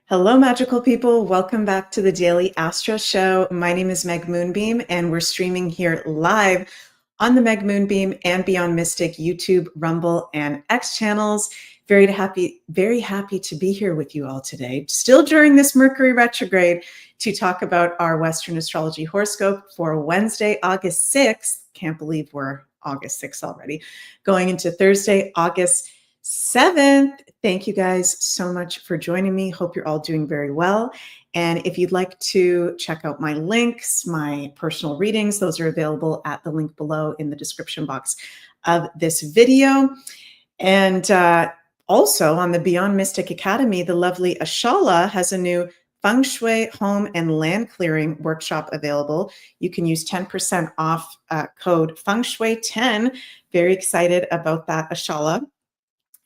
Hello, magical people. Welcome back to the Daily Astro Show. My name is Meg Moonbeam, and we're streaming here live on the Meg Moonbeam and Beyond Mystic YouTube, Rumble, and X channels. Very happy to be here with you all today, still during this Mercury retrograde, to talk about our Western astrology horoscope for Wednesday, August 6th. Can't believe we're August 6th already. Going into Thursday, August 7th. Thank you guys so much for joining me. Hope you're all doing very well. And if you'd like to check out my links, my personal readings, those are available at the link below in the description box of this video. And also on the Beyond Mystic Academy, the lovely Ashala has a new Feng Shui home and land clearing workshop available. You can use 10% off code Feng Shui 10. Very excited about that, Ashala.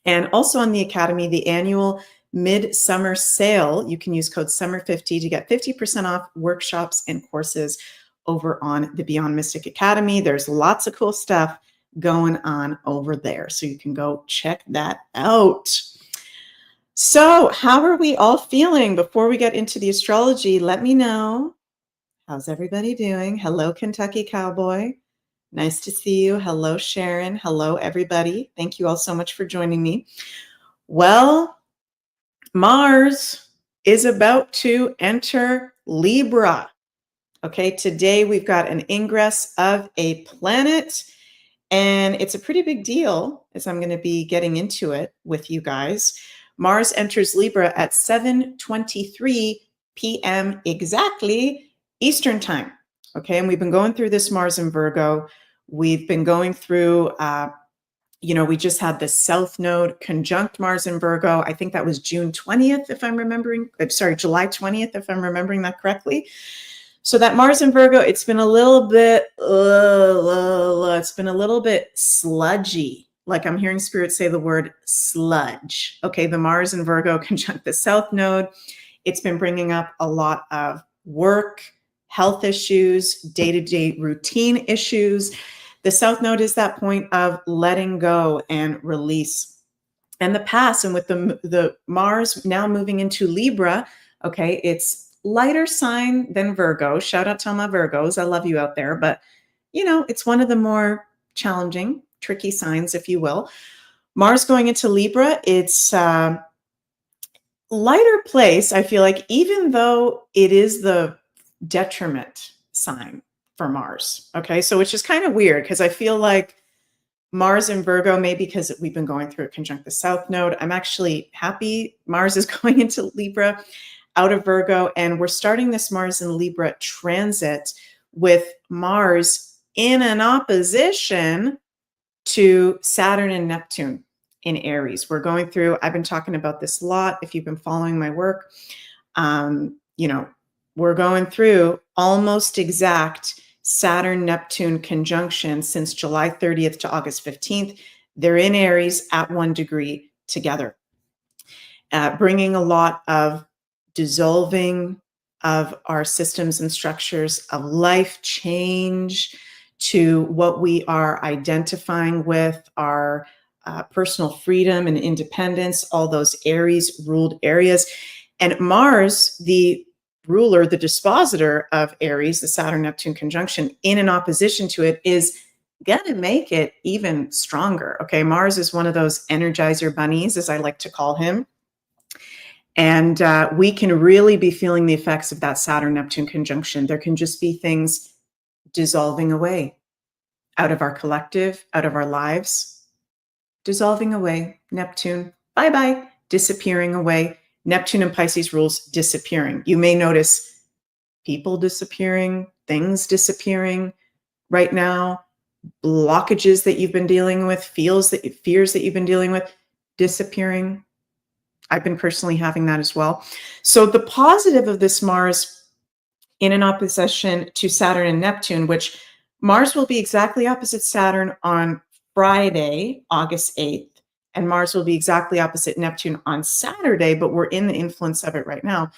And also on the Academy, the annual Midsummer Sale, you can use code SUMMER50 to get 50% off workshops and courses over on the Beyond Mystic Academy. There's lots of cool stuff going on over there, so you can go check that out. So how are we all feeling? Before we get into the astrology, let me know. How's everybody doing? Hello, Kentucky Cowboy. Nice to see you. Hello, Sharon. Hello, everybody. Thank you all so much for joining me. Well, Mars is about to enter Libra. Okay, today we've got an ingress of a planet, and it's a pretty big deal, as I'm going to be getting into it with you guys. Mars enters Libra at 7:23 p.m. exactly Eastern time. Okay, and we've been going through this Mars in Virgo. We've been going through, we just had the South Node conjunct Mars in Virgo. I think that was June 20th, if I'm remembering. July 20th, if I'm remembering that correctly. So that Mars in Virgo, it's been a little bit, sludgy. Like I'm hearing Spirit say the word sludge. Okay, the Mars in Virgo conjunct the South Node. It's been bringing up a lot of work, health issues, day-to-day routine issues. The South Node is that point of letting go and release. And the past, and with the Mars now moving into Libra, okay, it's lighter sign than Virgo. Shout out to all my Virgos. I love you out there. But, it's one of the more challenging, tricky signs, if you will. Mars going into Libra, it's lighter place, I feel like, even though it is the detriment sign for Mars. Okay, so which is kind of weird because I feel like Mars in Virgo, maybe because we've been going through a conjunct the South Node. I'm actually happy Mars is going into Libra out of Virgo, and we're starting this Mars in Libra transit with Mars in an opposition to Saturn and Neptune in Aries. We're going through, I've been talking about this a lot if you've been following my work. We're going through almost exact Saturn-Neptune conjunction since July 30th to August 15th. They're in Aries at 1 degree together, bringing a lot of dissolving of our systems and structures of life change to what we are identifying with, our personal freedom and independence, all those Aries ruled areas. And Mars, the ruler, the dispositor of Aries, the Saturn-Neptune conjunction, in an opposition to it, is going to make it even stronger. Okay, Mars is one of those energizer bunnies, as I like to call him. And we can really be feeling the effects of that Saturn-Neptune conjunction. There can just be things dissolving away out of our collective, out of our lives, dissolving away. Neptune, bye-bye, disappearing away. Neptune and Pisces rules disappearing. You may notice people disappearing, things disappearing right now, blockages that you've been dealing with, fears that you've been dealing with, disappearing. I've been personally having that as well. So the positive of this Mars in an opposition to Saturn and Neptune, which Mars will be exactly opposite Saturn on Friday, August 8th. And Mars will be exactly opposite Neptune on Saturday, but we're in the influence of it right now.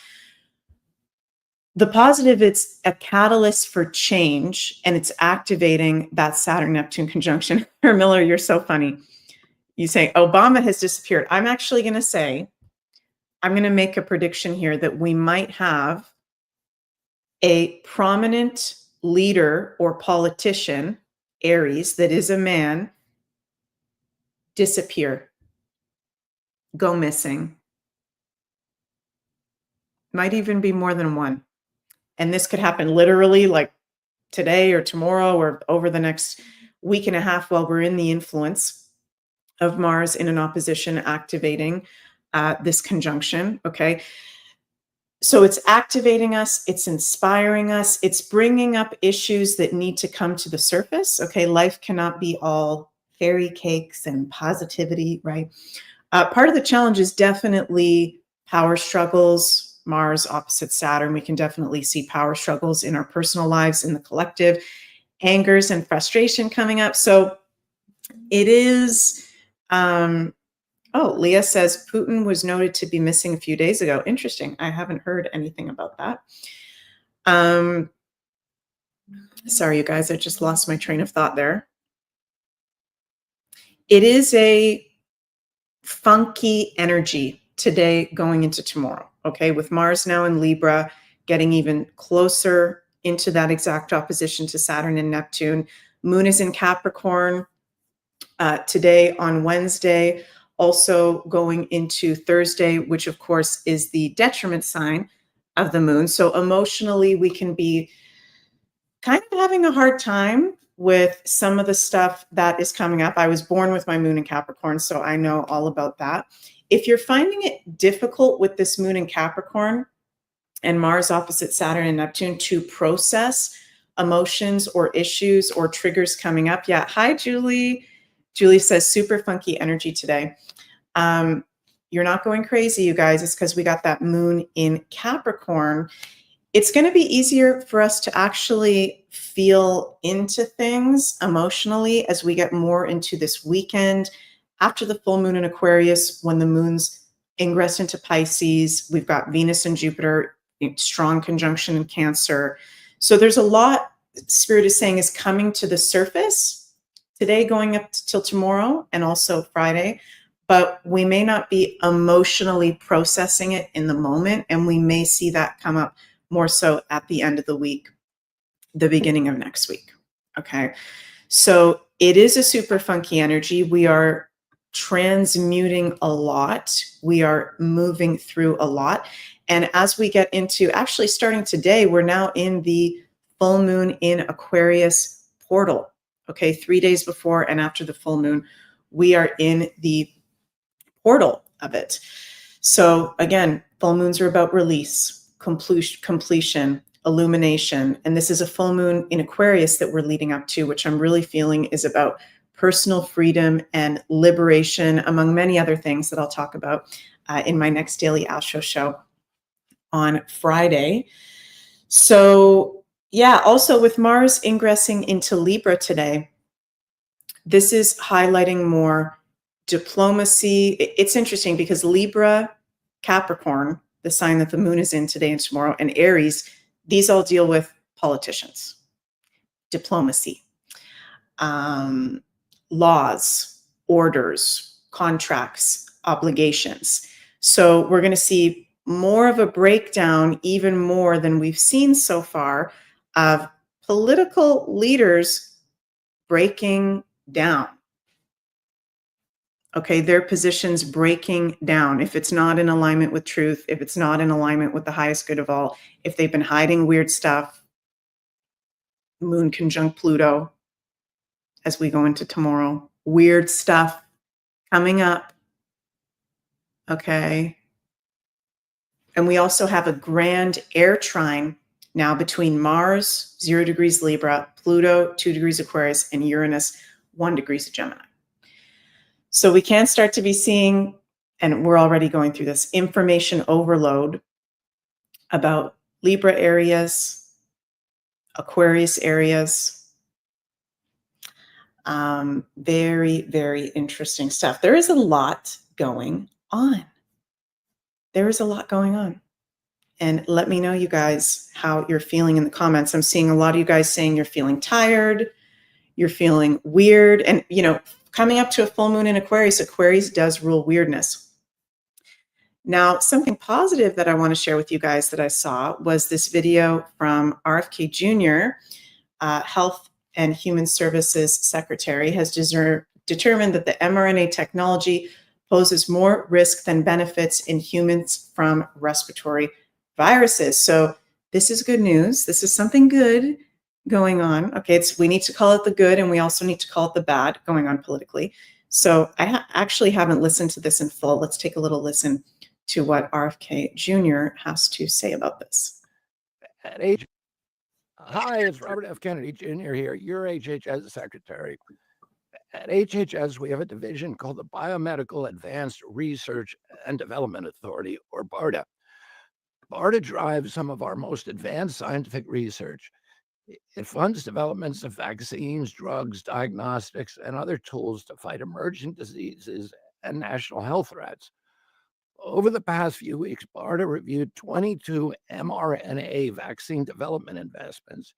The positive, it's a catalyst for change, and it's activating that Saturn-Neptune conjunction. Miller, you're so funny. You say Obama has disappeared. I'm actually going to say I'm going to make a prediction here that we might have a prominent leader or politician, Aries, that is a man, disappear, go missing. Might even be more than one. And this could happen literally like today or tomorrow or over the next week and a half while we're in the influence of Mars in an opposition activating this conjunction. Okay. So it's activating us, it's inspiring us, it's bringing up issues that need to come to the surface. Okay. Life cannot be all fairy cakes and positivity, right? Part of the challenge is definitely power struggles. Mars opposite Saturn, we can definitely see power struggles in our personal lives, in the collective, angers and frustration coming up. So it is, Leah says Putin was noted to be missing a few days ago. Interesting. I haven't heard anything about that. Sorry, you guys, I just lost my train of thought there. It is a funky energy today going into tomorrow. Okay, with Mars now in Libra, getting even closer into that exact opposition to Saturn and Neptune. Moon is in Capricorn today on Wednesday, also going into Thursday, which of course is the detriment sign of the moon. So emotionally, we can be kind of having a hard time with some of the stuff that is coming up. I was born with my moon in Capricorn, so I know all about that. If you're finding it difficult with this moon in Capricorn and Mars opposite Saturn and Neptune to process emotions or issues or triggers coming up. Yeah. Hi, Julie. Julie says super funky energy today. You're not going crazy, you guys. It's because we got that moon in Capricorn. It's going to be easier for us to actually feel into things emotionally as we get more into this weekend after the full moon in Aquarius, when the moon's ingress into Pisces. We've got Venus and Jupiter, strong conjunction in Cancer. So there's a lot Spirit is saying is coming to the surface today, going up till tomorrow, and also Friday. But we may not be emotionally processing it in the moment, and we may see that come up more so at the end of the week, the beginning of next week. Okay. So it is a super funky energy. We are transmuting a lot. We are moving through a lot. And as we get into, actually starting today, we're now in the full moon in Aquarius portal. Okay. 3 days before and after the full moon, we are in the portal of it. So again, full moons are about release, completion, illumination. And this is a full moon in Aquarius that we're leading up to, which I'm really feeling is about personal freedom and liberation, among many other things that I'll talk about in my next Daily Astro Show on Friday. So yeah, also with Mars ingressing into Libra today, this is highlighting more diplomacy. It's interesting because Libra, Capricorn, the sign that the moon is in today and tomorrow, and Aries, these all deal with politicians, diplomacy, laws, orders, contracts, obligations. So we're going to see more of a breakdown, even more than we've seen so far, of political leaders breaking down. Okay, their positions breaking down. If it's not in alignment with truth, if it's not in alignment with the highest good of all, if they've been hiding weird stuff, moon conjunct Pluto as we go into tomorrow, weird stuff coming up. Okay. And we also have a grand air trine now between Mars, 0 degrees Libra, Pluto, 2 degrees Aquarius, and Uranus, 1 degrees Gemini. So we can start to be seeing, and we're already going through this, information overload about Libra areas, Aquarius areas. Very, very interesting stuff. There is a lot going on. There is a lot going on. And let me know, you guys, how you're feeling in the comments. I'm seeing a lot of you guys saying you're feeling tired, you're feeling weird. And, you know, coming up to a full moon in Aquarius, Aquarius does rule weirdness. Now, something positive that I want to share with you guys that I saw was this video from RFK Jr., Health and Human Services Secretary, has determined that the mRNA technology poses more risk than benefits in humans from respiratory viruses. So this is good news. This is something good going on. Okay, we need to call it the good, and we also need to call it the bad going on politically. So I actually haven't listened to this in full. Let's take a little listen to what RFK Jr. has to say about this. Hi, it's Robert F. Kennedy Jr. here, your HHS secretary. At HHS, we have a division called the Biomedical Advanced Research and Development Authority, or BARDA. BARDA drives some of our most advanced scientific research. It funds developments of vaccines, drugs, diagnostics, and other tools to fight emerging diseases and national health threats. Over the past few weeks, BARDA reviewed 22 mRNA vaccine development investments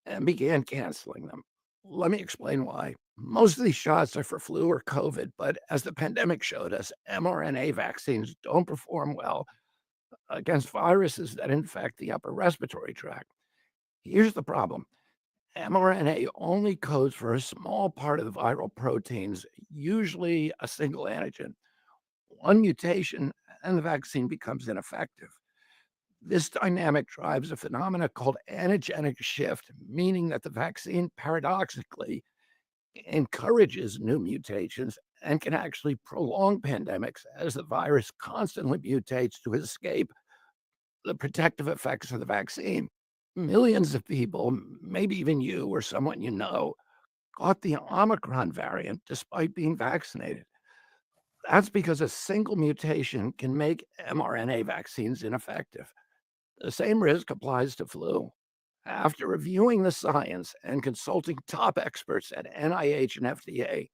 and began canceling them. Let me explain why. Most of these shots are for flu or COVID, but as the pandemic showed us, mRNA vaccines don't perform well against viruses that infect the upper respiratory tract. Here's the problem. mRNA only codes for a small part of the viral proteins, usually a single antigen. One mutation, and the vaccine becomes ineffective. This dynamic drives a phenomenon called antigenic shift, meaning that the vaccine paradoxically encourages new mutations and can actually prolong pandemics as the virus constantly mutates to escape the protective effects of the vaccine. Millions of people, maybe even you or someone you know, caught the Omicron variant despite being vaccinated. That's because a single mutation can make mRNA vaccines ineffective. The same risk applies to flu. After reviewing the science and consulting top experts at NIH and FDA,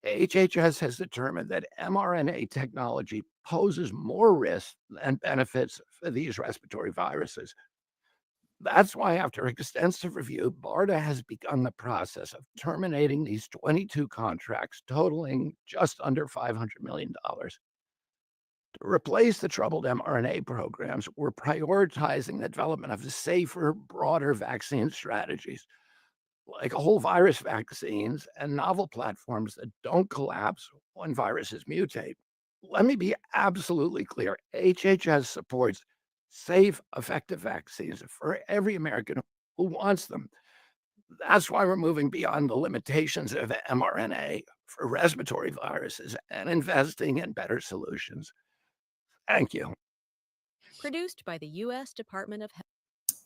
HHS has determined that mRNA technology poses more risks than benefits for these respiratory viruses. That's why, after extensive review, BARDA has begun the process of terminating these 22 contracts totaling just under $500 million. To replace the troubled mRNA programs, we're prioritizing the development of safer, broader vaccine strategies, like whole virus vaccines and novel platforms that don't collapse when viruses mutate. Let me be absolutely clear. HHS supports safe, effective vaccines for every American who wants them. That's why we're moving beyond the limitations of mRNA for respiratory viruses and investing in better solutions. Thank you. Produced by the U.S. Department of Health.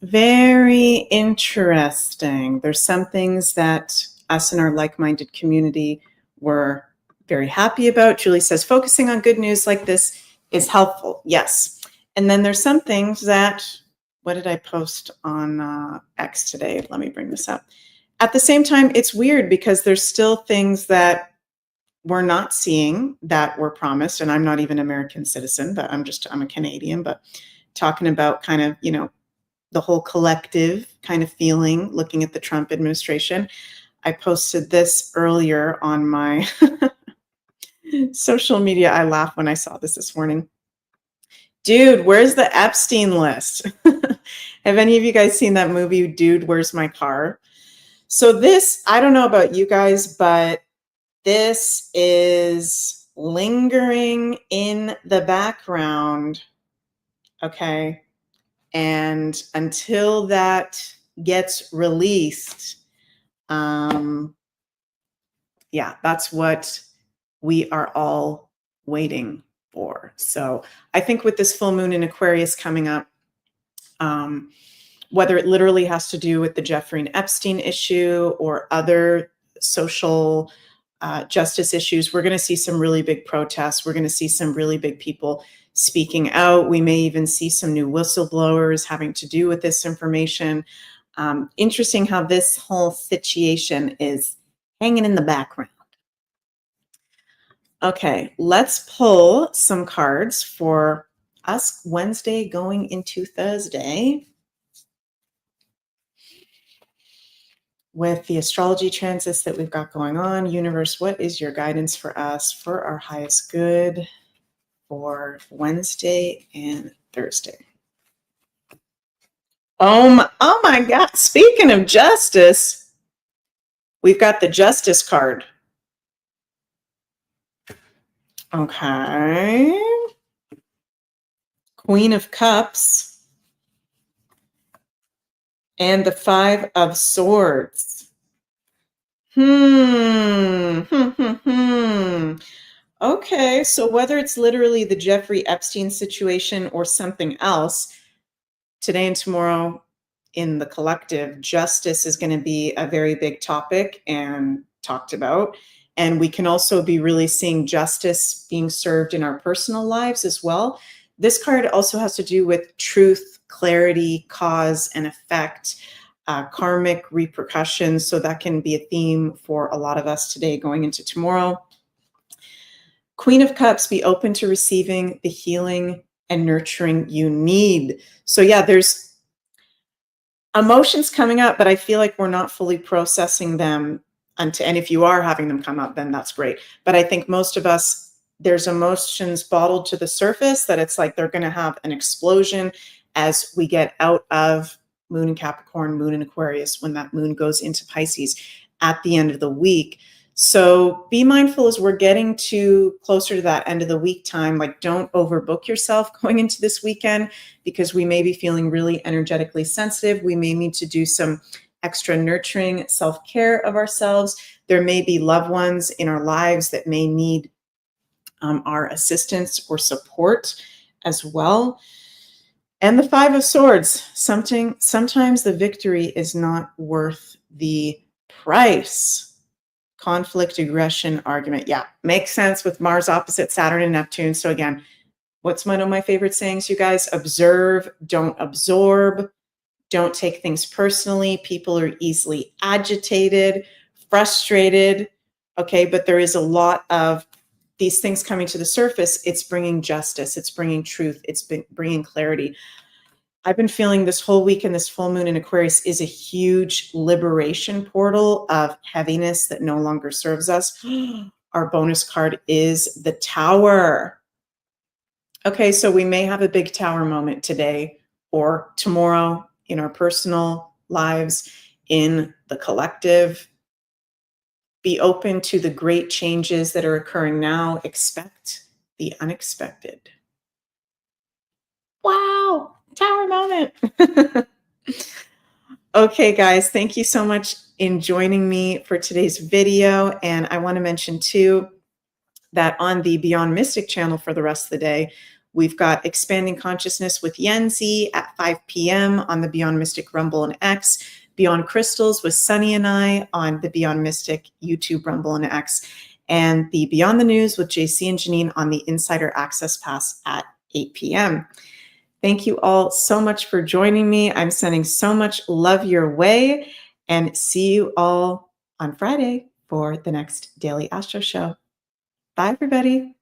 Very interesting. There's some things that us in our like-minded community were very happy about. Julie says, focusing on good news like this is helpful. Yes. And then there's some things that, what did I post on X today? Let me bring this up. At the same time, it's weird because there's still things that we're not seeing that were promised. And I'm not even an American citizen, but I'm a Canadian, but talking about kind of, the whole collective kind of feeling, looking at the Trump administration. I posted this earlier on my social media. I laughed when I saw this morning. Dude, where's the Epstein list? Have any of you guys seen that movie, Dude, Where's My Car? So this, I don't know about you guys, but this is lingering in the background, okay? And until that gets released, that's what we are all waiting for. So I think with this full moon in Aquarius coming up, whether it literally has to do with the Jeffrey Epstein issue or other social justice issues, we're going to see some really big protests. We're going to see some really big people speaking out. We may even see some new whistleblowers having to do with this information. Interesting how this whole situation is hanging in the background. Okay, let's pull some cards for us Wednesday going into Thursday with the astrology transits that we've got going on. Universe, what is your guidance for us for our highest good? for Wednesday and Thursday. Oh my God. Speaking of justice, we've got the justice card. Okay. Queen of Cups and the Five of Swords. Okay, so whether it's literally the Jeffrey Epstein situation or something else, today and tomorrow in the collective, justice is going to be a very big topic and talked about. And we can also be really seeing justice being served in our personal lives as well. This card also has to do with truth, clarity, cause and effect, karmic repercussions. So that can be a theme for a lot of us today going into tomorrow. Queen of Cups, be open to receiving the healing and nurturing you need. So yeah, there's emotions coming up, but I feel like we're not fully processing them. And if you are having them come up, then that's great. But I think most of us, there's emotions bottled to the surface that it's like they're going to have an explosion as we get out of Moon in Capricorn, Moon in Aquarius, when that moon goes into Pisces at the end of the week. So be mindful as we're getting to closer to that end of the week time, like don't overbook yourself going into this weekend because we may be feeling really energetically sensitive. We may need to do some extra nurturing self-care of ourselves. There may be loved ones in our lives that may need our assistance or support as well. And the Five of Swords, sometimes the victory is not worth the price. Conflict, aggression, argument. Yeah, makes sense with Mars opposite Saturn and Neptune. So again, what's one of my favorite sayings, you guys? Observe, don't absorb. Don't take things personally. People are easily agitated, frustrated. Okay, but there is a lot of these things coming to the surface. It's bringing justice. It's bringing truth. It's bringing clarity. I've been feeling this whole week and this full moon in Aquarius is a huge liberation portal of heaviness that no longer serves us. Our bonus card is the Tower. Okay, so we may have a big Tower moment today or tomorrow in our personal lives, in the collective. Be open to the great changes that are occurring now. Expect the unexpected. Wow. Tower moment. Okay, guys, thank you so much in joining me for today's video. And I want to mention too that on the Beyond Mystic channel for the rest of the day, we've got Expanding Consciousness with Yenzi at 5 p.m. on the Beyond Mystic Rumble and X, Beyond Crystals with Sunny and I on the Beyond Mystic YouTube Rumble and X, and the Beyond the News with JC and Janine on the Insider Access Pass at 8 p.m. Thank you all so much for joining me. I'm sending so much love your way and see you all on Friday for the next Daily Astro Show. Bye, everybody.